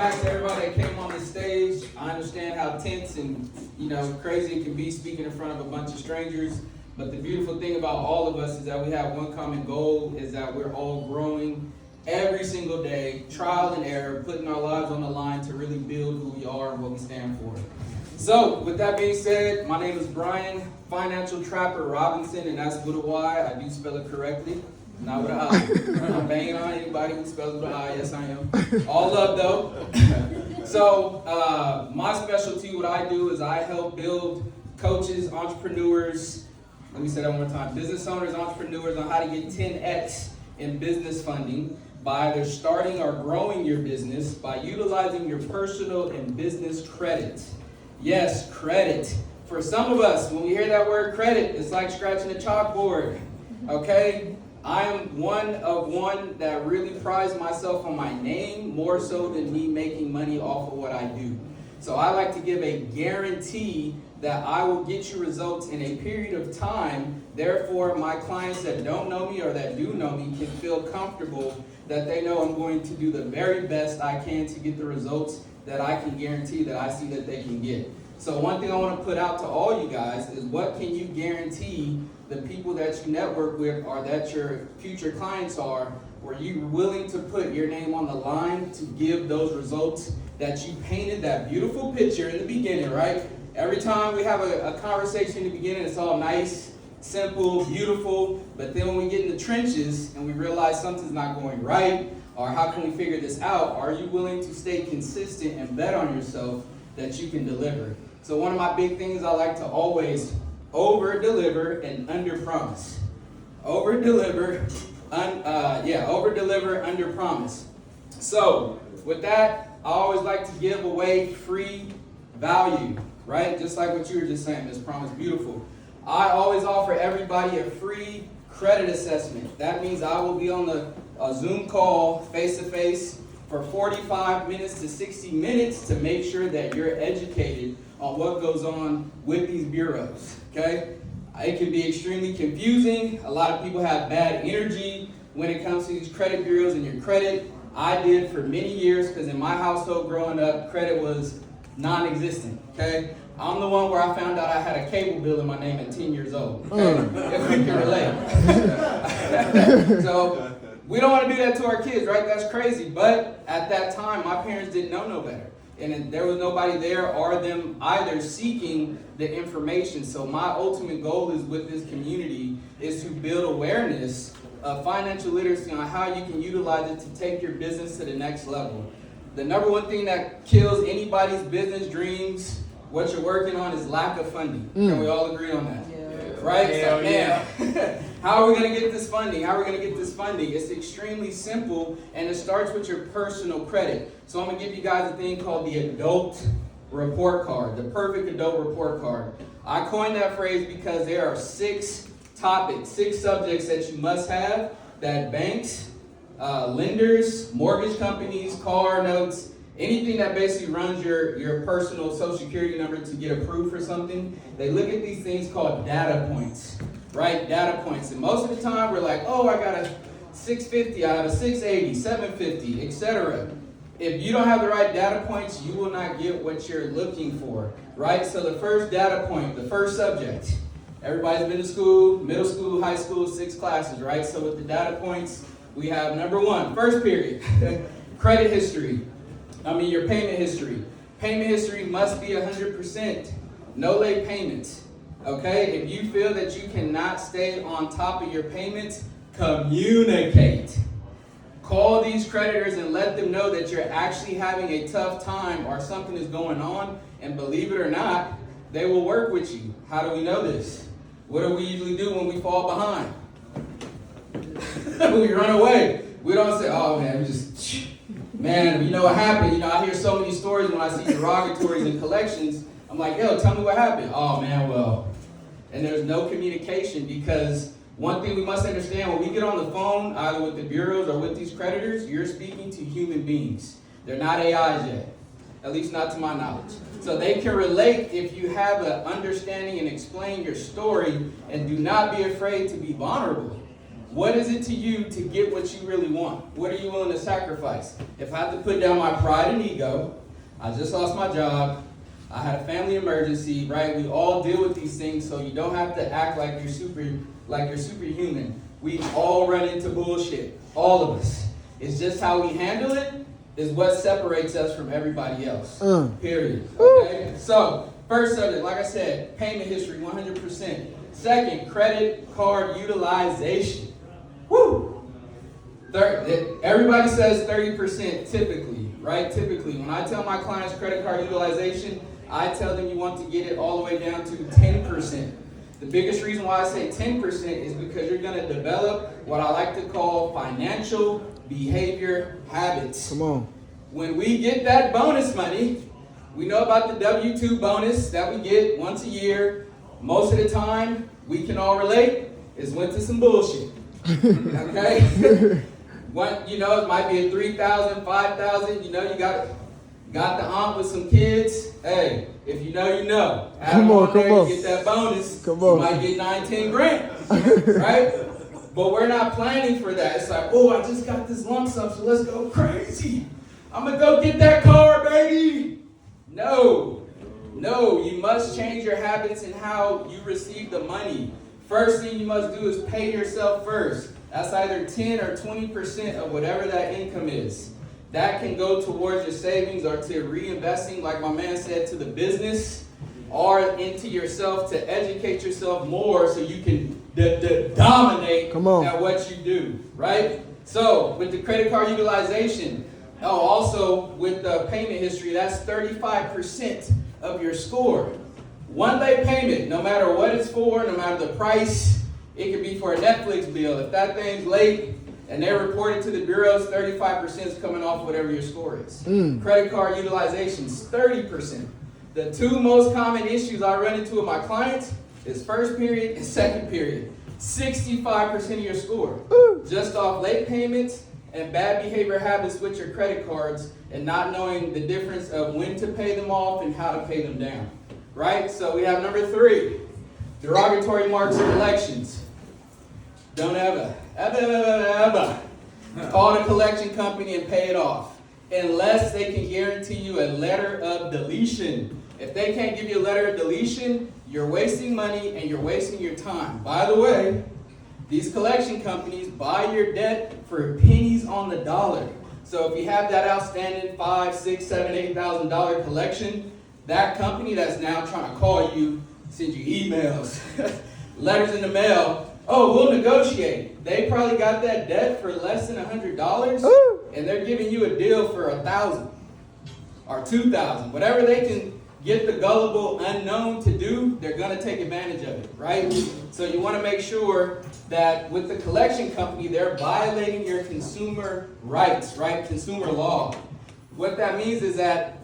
back to everybody that came on the stage. I understand how tense and crazy it can be speaking in front of a bunch of strangers. But the beautiful thing about all of us is that we have one common goal, is that we're all growing every single day, trial and error, putting our lives on the line to really build who we are and what we stand for. So, with that being said, my name is Brian, Financial Trapper Robinson, and that's with a Y. I do spell it correctly, not with an I. I'm banging on anybody who spells with an I. Yes, I am. All love, though. So, my specialty, what I do is I help build coaches, entrepreneurs, let me say that one more time, business owners, entrepreneurs on how to get 10x in business funding by either starting or growing your business by utilizing your personal and business credit. Yes, credit. For some of us, when we hear that word credit, it's like scratching a chalkboard, okay? I am one that really prides myself on my name more so than me making money off of what I do. So I like to give a guarantee that I will get you results in a period of time. Therefore, my clients that don't know me or that do know me can feel comfortable that they know I'm going to do the very best I can to get the results that I can guarantee that I see that they can get. So one thing I want to put out to all you guys is, what can you guarantee the people that you network with or that your future clients are, were you willing to put your name on the line to give those results that you painted that beautiful picture in the beginning, right? Every time we have a conversation in the beginning, it's all nice, simple, beautiful, but then when we get in the trenches and we realize something's not going right, or how can we figure this out, are you willing to stay consistent and bet on yourself that you can deliver? So one of my big things, I like to always over-deliver and under-promise. Over-deliver, over-deliver, under-promise. So with that, I always like to give away free value, right? Just like what you were just saying, Ms. Promise, beautiful. I always offer everybody a free credit assessment. That means I will be on a Zoom call face-to-face for 45 minutes to 60 minutes to make sure that you're educated on what goes on with these bureaus, okay? It can be extremely confusing. A lot of people have bad energy when it comes to these credit bureaus and your credit. I did for many years, because in my household growing up, credit was non-existent, okay? I'm the one where I found out I had a cable bill in my name at 10 years old, okay? If we can relate. So we don't want to do that to our kids, right? That's crazy. But at that time, my parents didn't know no better. And there was nobody there or them either seeking the information. So my ultimate goal is with this community is to build awareness of financial literacy on how you can utilize it to take your business to the next level. The number one thing that kills anybody's business dreams, what you're working on, is lack of funding. Can we all agree on that? Right? So, man, how are we going to get this funding? How are we going to get this funding? It's extremely simple, and it starts with your personal credit. So I'm going to give you guys a thing called the adult report card, the perfect adult report card. I coined that phrase because there are 6 topics, 6 subjects that you must have that banks, lenders, mortgage companies, car notes, anything that basically runs your personal social security number to get approved for something, they look at these things called data points, right? Data points. And most of the time we're like, oh, I got a 650, I have a 680, 750, etc. If you don't have the right data points, you will not get what you're looking for, right? So the first data point, the first subject, everybody's been to school, middle school, high school, 6 classes, right? So with the data points, we have number 1, first period, credit history. Your payment history. Payment history must be 100%. No late payments. Okay? If you feel that you cannot stay on top of your payments, communicate. Call these creditors and let them know that you're actually having a tough time or something is going on, and believe it or not, they will work with you. How do we know this? What do we usually do when we fall behind? We run away. We don't say, oh man, man, you know what happened? I hear so many stories when I see derogatories and collections. I'm like, yo, tell me what happened. Oh, man, well. And there's no communication, because one thing we must understand, when we get on the phone, either with the bureaus or with these creditors, you're speaking to human beings. They're not AIs yet, at least not to my knowledge. So they can relate if you have an understanding and explain your story, and do not be afraid to be vulnerable. What is it to you to get what you really want? What are you willing to sacrifice? If I have to put down my pride and ego, I just lost my job, I had a family emergency, right? We all deal with these things, so you don't have to act like you're superhuman. We all run into bullshit, all of us. It's just how we handle it is what separates us from everybody else. Period. Okay? So, first subject, like I said, payment history, 100%. Second, credit card utilization. Woo! Everybody says 30% typically, right? Typically, when I tell my clients credit card utilization, I tell them you want to get it all the way down to 10%. The biggest reason why I say 10% is because you're going to develop what I like to call financial behavior habits. Come on. When we get that bonus money, we know about the W-2 bonus that we get once a year. Most of the time, we can all relate, is went to some bullshit. Okay? What, you know, it might be a $3,000, $5,000. You know, you got the aunt with some kids. Hey, if you know, you know. Come on. You get that bonus. You might get 19 grand. Right? But we're not planning for that. It's like, oh, I just got this lump sum, so let's go crazy. I'm going to go get that car, baby. No, you must change your habits and how you receive the money. First thing you must do is pay yourself first. That's either 10 or 20% of whatever that income is. That can go towards your savings or to reinvesting, like my man said, to the business or into yourself to educate yourself more so you can dominate at what you do, right? So with the credit card utilization, also with the payment history, that's 35% of your score. One late payment, no matter what it's for, no matter the price, it could be for a Netflix bill. If that thing's late and they're reported to the bureaus, 35% is coming off whatever your score is. Credit card utilization is 30%. The two most common issues I run into with my clients is first period and second period. 65% of your score. Just off late payments and bad behavior habits with your credit cards and not knowing the difference of when to pay them off and how to pay them down. Right? So we have number 3, derogatory marks and collections. Don't ever call the collection company and pay it off unless they can guarantee you a letter of deletion. If they can't give you a letter of deletion, you're wasting money and you're wasting your time. By the way, these collection companies buy your debt for pennies on the dollar. So if you have that outstanding $5,000, $6,000, $7,000, $8,000 collection, that company that's now trying to call you, send you emails, letters in the mail, oh, we'll negotiate. They probably got that debt for less than $100, and they're giving you a deal for $1,000 or $2,000. Whatever they can get the gullible unknown to do, they're going to take advantage of it, right? So you want to make sure that with the collection company, they're violating your consumer rights, right? Consumer law. What that means is that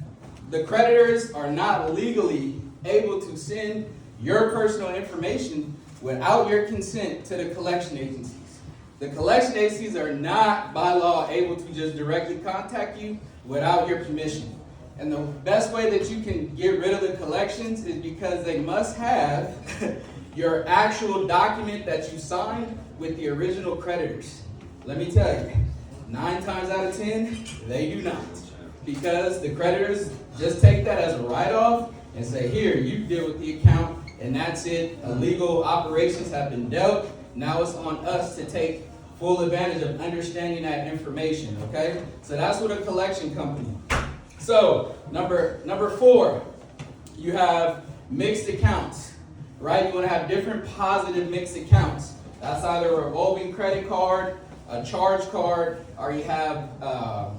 the creditors are not legally able to send your personal information without your consent to the collection agencies. The collection agencies are not, by law, able to just directly contact you without your permission. And the best way that you can get rid of the collections is because they must have your actual document that you signed with the original creditors. Let me tell you, 9 times out of 10, they do not. Because the creditors just take that as a write-off and say, here, you deal with the account, and that's it. Illegal operations have been dealt. Now it's on us to take full advantage of understanding that information, okay? So that's what a collection company. So, number 4, you have mixed accounts, right? You want to have different positive mixed accounts. That's either a revolving credit card, a charge card, or you have a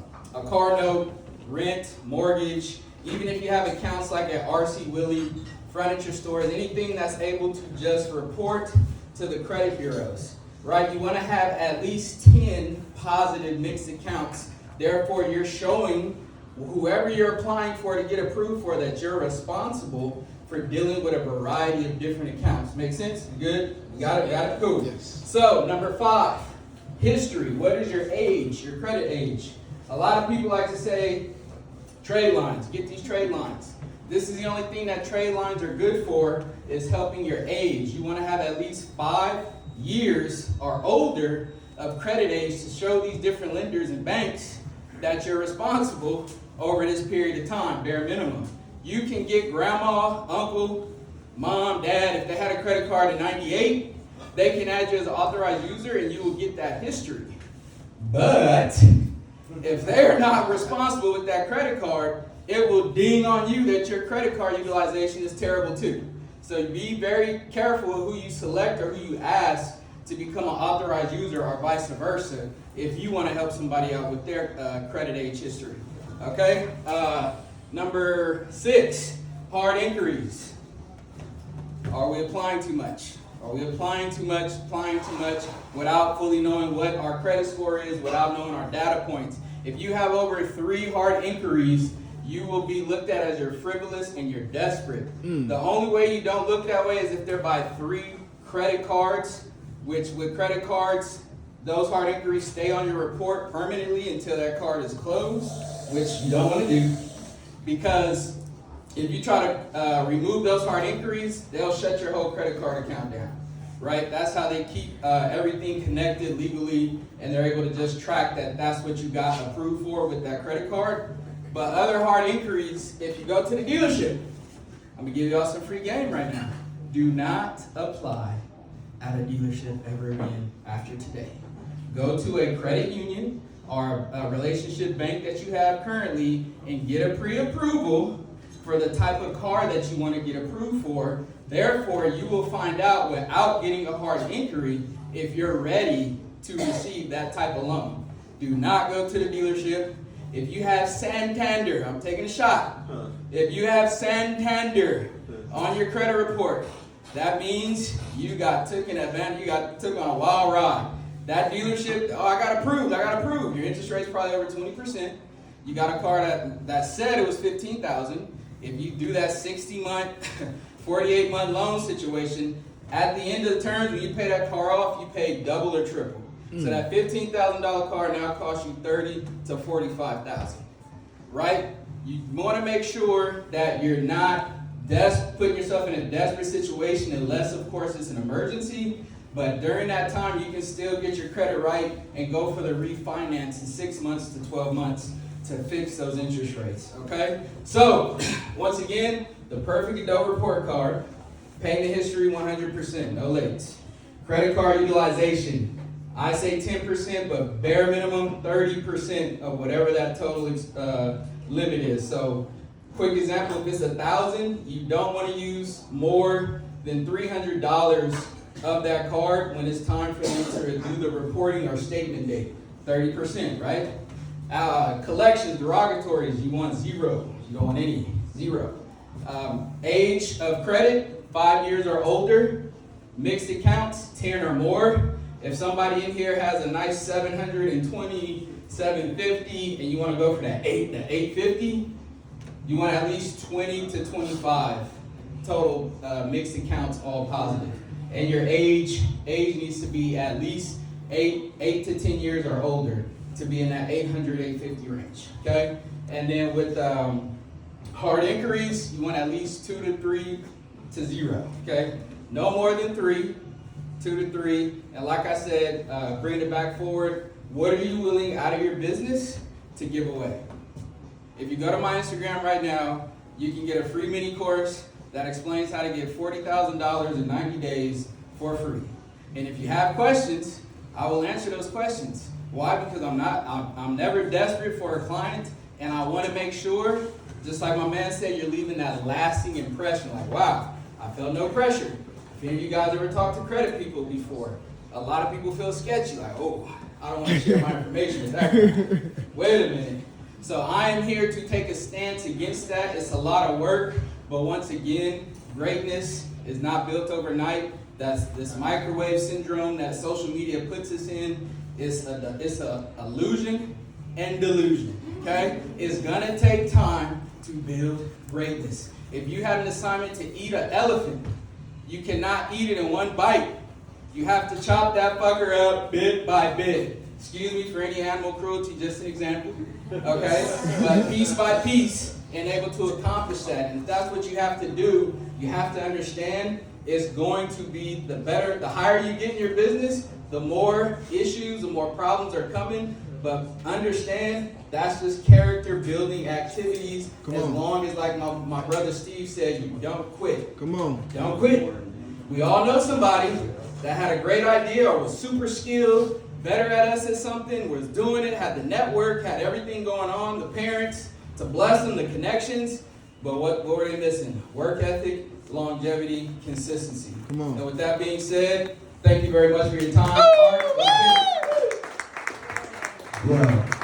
car note, rent, mortgage. Even if you have accounts like at RC Willey, furniture stores, anything that's able to just report to the credit bureaus, right? You want to have at least 10 positive mixed accounts. Therefore, you're showing whoever you're applying for to get approved for that you're responsible for dealing with a variety of different accounts. Make sense? Good? Got it? Cool. Yes. So, number 5, history. What is your age, your credit age? A lot of people like to say, trade lines. Get these trade lines. This is the only thing that trade lines are good for, is helping your age. You want to have at least 5 years or older of credit age to show these different lenders and banks that you're responsible over this period of time, bare minimum. You can get grandma, uncle, mom, dad, if they had a credit card in 98, they can add you as an authorized user and you will get that history. But if they're not responsible with that credit card, it will ding on you that your credit card utilization is terrible too. So be very careful of who you select or who you ask to become an authorized user or vice versa if you want to help somebody out with their credit age history. Okay? Number 6, hard inquiries. Are we applying too much? Are we applying too much without fully knowing what our credit score is, without knowing our data points? If you have over 3 hard inquiries, you will be looked at as you're frivolous and you're desperate. The only way you don't look that way is if they're by 3 credit cards, which with credit cards, those hard inquiries stay on your report permanently until that card is closed, which you don't want to do. Because if you try to remove those hard inquiries, they'll shut your whole credit card account down, right? That's how they keep everything connected legally, and they're able to just track that that's what you got approved for with that credit card. But other hard inquiries, if you go to the dealership, I'm going to give y'all some free game right now. Do not apply at a dealership ever again after today. Go to a credit union or a relationship bank that you have currently and get a pre-approval for the type of car that you want to get approved for. Therefore, you will find out without getting a hard inquiry if you're ready to receive that type of loan. Do not go to the dealership. If you have Santander, I'm taking a shot. If you have Santander on your credit report, that means you got taken advantage, you got took on a wild ride. That dealership, I got approved. Your interest rate's probably over 20%. You got a car that said it was $15,000. If you do that 60-month, 48-month loan situation, at the end of the terms, when you pay that car off, you pay double or triple. So that $15,000 car now costs you $30,000 to $45,000, right? You want to make sure that you're not putting yourself in a desperate situation, unless, of course, it's an emergency. But during that time, you can still get your credit right and go for the refinance in 6 months to 12 months to fix those interest rates, okay? So, once again, the perfect adult report card, payment history 100%, no lates. Credit card utilization, I say 10%, but bare minimum 30% of whatever that total limit is. So, quick example, if it's $1,000, you don't want to use more than $300 of that card when it's time for you to do the reporting or statement date. 30%, right? Collections, derogatories, you want 0. You don't want any. 0. Age of credit, 5 years or older. Mixed accounts, 10 or more. If somebody in here has a nice 720, 750, and you want to go for that 850, you want at least 20 to 25 total mixed accounts, all positive. And your age needs to be at least 8 to 10 years or older to be in that 800, 850 range, okay? And then with hard inquiries, you want at least 2 to 3 to 0, okay? No more than 3, 2 to 3. And like I said, bring it back forward. What are you willing out of your business to give away? If you go to my Instagram right now, you can get a free mini course that explains how to get $40,000 in 90 days for free. And if you have questions, I will answer those questions. Why? Because I'm never desperate for a client, and I want to make sure, just like my man said, you're leaving that lasting impression. Like, wow, I felt no pressure. If any of you guys ever talked to credit people before, a lot of people feel sketchy, like, oh, I don't want to share my information with that guy. Wait a minute. So I am here to take a stance against that. It's a lot of work, but once again, greatness is not built overnight. That's this microwave syndrome that social media puts us in. It's a illusion and delusion, okay? It's gonna take time to build greatness. If you have an assignment to eat an elephant, you cannot eat it in one bite. You have to chop that fucker up bit by bit. Excuse me for any animal cruelty, just an example, okay? But piece by piece, and able to accomplish that. And if that's what you have to do, you have to understand it's going to be the better. The higher you get in your business, the more issues, the more problems are coming. But understand, that's just character building activities. As long as, like my brother Steve said, you don't quit. Come on. Don't quit. We all know somebody that had a great idea or was super skilled, better at us at something, was doing it, had the network, had everything going on, the parents to bless them, the connections. But what were they missing? Work ethic, longevity, consistency. Come on. And with that being said, thank you very much for your time. Art, Yeah.